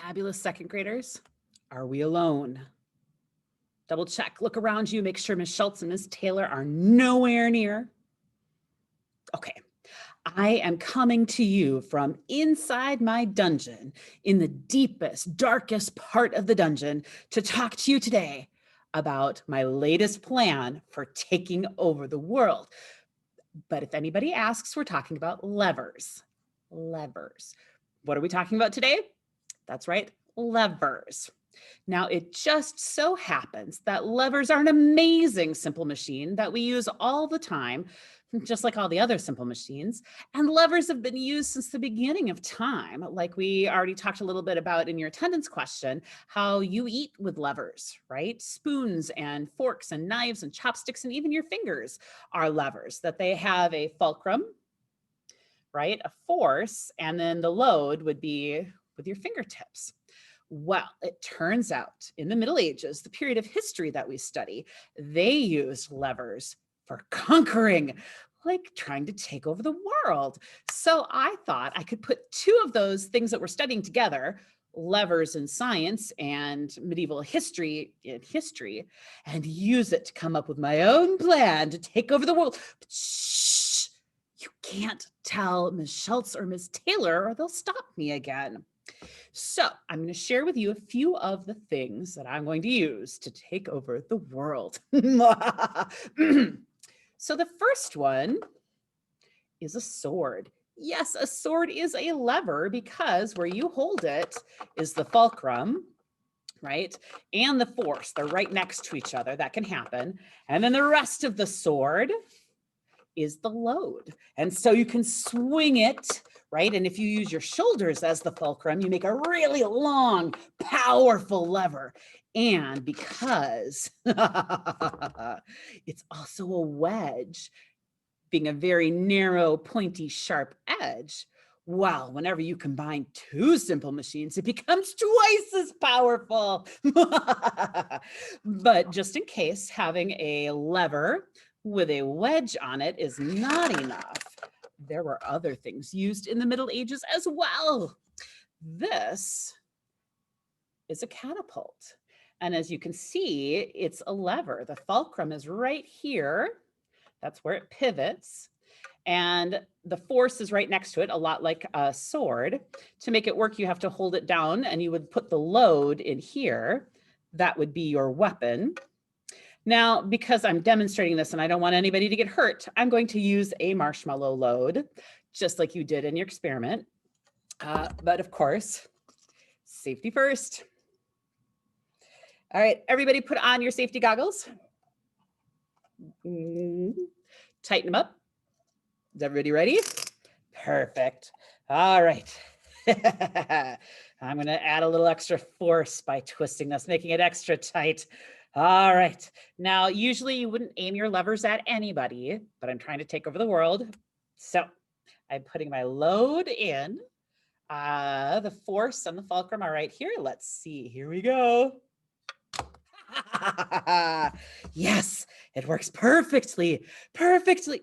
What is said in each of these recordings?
Fabulous second graders, are we alone? Double check, look around you, make sure Ms. Shultz and Ms. Taylor are nowhere near. Okay, I am coming to you from inside my dungeon in the deepest, darkest part of the dungeon to talk to you today about my latest plan for taking over the world. But if anybody asks, we're talking about levers. Levers. What are we talking about today? That's right, levers. Now, it just so happens that levers are an amazing simple machine that we use all the time, just like all the other simple machines. And levers have been used since the beginning of time, like we already talked a little bit about in your attendance question, how you eat with levers, right? Spoons and forks and knives and chopsticks and even your fingers are levers, that they have a fulcrum, right? A force, and then the load would be with your fingertips. Well, it turns out in the Middle Ages, the period of history that we study, they used levers for conquering, like trying to take over the world. So I thought I could put two of those things that we're studying together, levers in science and medieval history in history, and use it to come up with my own plan to take over the world. But shh, you can't tell Ms. Shultz or Ms. Taylor or they'll stop me again. So I'm going to share with you a few of the things that I'm going to use to take over the world. So the first one is a sword. Yes, a sword is a lever because where you hold it is the fulcrum, right? And the force. They're right next to each other. That can happen. And then the rest of the sword is the load. And so you can swing it, right? And if you use your shoulders as the fulcrum, you make a really long, powerful lever. And because it's also a wedge, being a very narrow, pointy, sharp edge, well, whenever you combine two simple machines, it becomes twice as powerful. But just in case, having a lever with a wedge on it is not enough, there were other things used in the Middle Ages as well. This is a catapult. And as you can see, it's a lever. The fulcrum is right here. That's where it pivots. And the force is right next to it, a lot like a sword. To make it work, you have to hold it down and you would put the load in here. That would be your weapon. Now, because I'm demonstrating this and I don't want anybody to get hurt, I'm going to use a marshmallow load, just like you did in your experiment. But of course, safety first. All right, everybody put on your safety goggles. Tighten them up. Is everybody ready? Perfect. All right. I'm going to add a little extra force by twisting this, making it extra tight. All right. Now, usually you wouldn't aim your levers at anybody, but I'm trying to take over the world. So I'm putting my load in. The force and the fulcrum are right here. Let's see. Here we go. Yes, it works perfectly. Perfectly.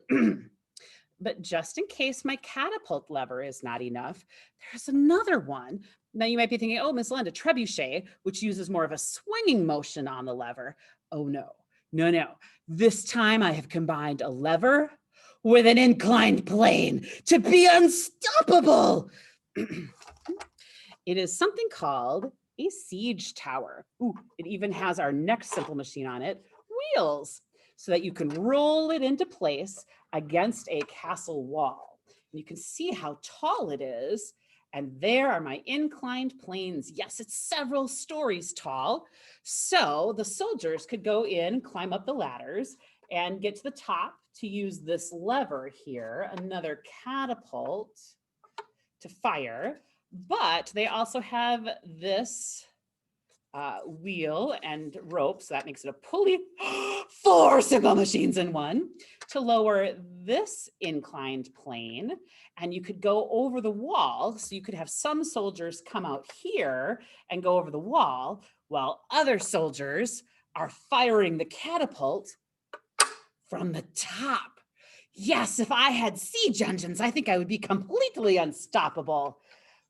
But just in case my catapult lever is not enough, there's another one. Now you might be thinking, oh, Ms. Lund, a trebuchet, which uses more of a swinging motion on the lever. Oh, no. This time I have combined a lever with an inclined plane to be unstoppable. It is something called a siege tower. Ooh, it even has our next simple machine on it, wheels, so that you can roll it into place against a castle wall. And you can see how tall it is. And there are my inclined planes. Yes, it's several stories tall. So the soldiers could go in, climb up the ladders, and get to the top to use this lever here, another catapult to fire. But they also have this wheel and rope, so that makes it a pulley. 4 simple machines in one to lower this inclined plane. And you could go over the wall, so you could have some soldiers come out here and go over the wall, while other soldiers are firing the catapult from the top. Yes, if I had siege engines, I think I would be completely unstoppable.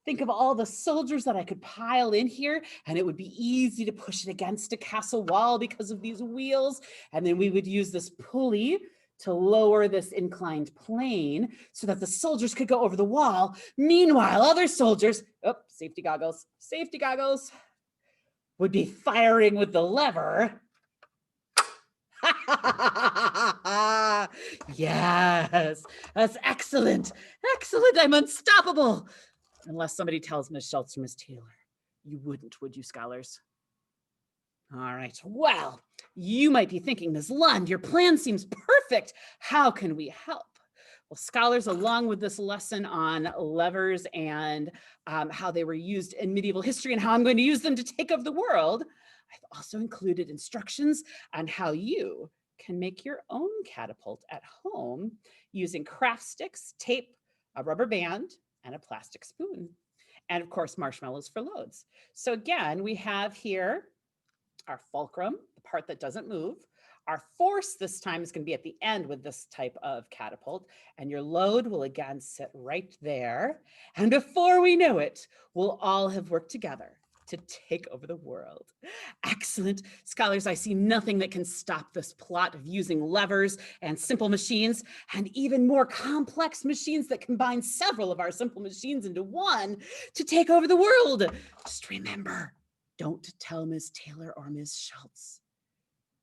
Think of all the soldiers that I could pile in here, and it would be easy to push it against a castle wall because of these wheels. And then we would use this pulley to lower this inclined plane so that the soldiers could go over the wall. Meanwhile, other soldiers, safety goggles, would be firing with the lever. Yes, that's excellent. Excellent, I'm unstoppable. Unless somebody tells Ms. Shultz or Ms. Taylor. You wouldn't, would you, scholars? All right, well, you might be thinking, Ms. Lund, your plan seems perfect. How can we help? Well, scholars, along with this lesson on levers and how they were used in medieval history and how I'm going to use them to take over the world, I've also included instructions on how you can make your own catapult at home using craft sticks, tape, a rubber band, and a plastic spoon. And of course, marshmallows for loads. So again, we have here our fulcrum, the part that doesn't move. Our force this time is going to be at the end with this type of catapult, and your load will again sit right there. And before we know it, we'll all have worked together to take over the world. Excellent. Scholars, I see nothing that can stop this plot of using levers and simple machines and even more complex machines that combine several of our simple machines into one to take over the world. Just remember, don't tell Ms. Taylor or Ms. Shultz.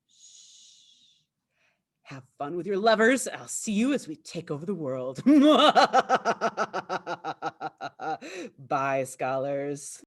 Shh. Have fun with your levers. I'll see you as we take over the world. Bye, scholars.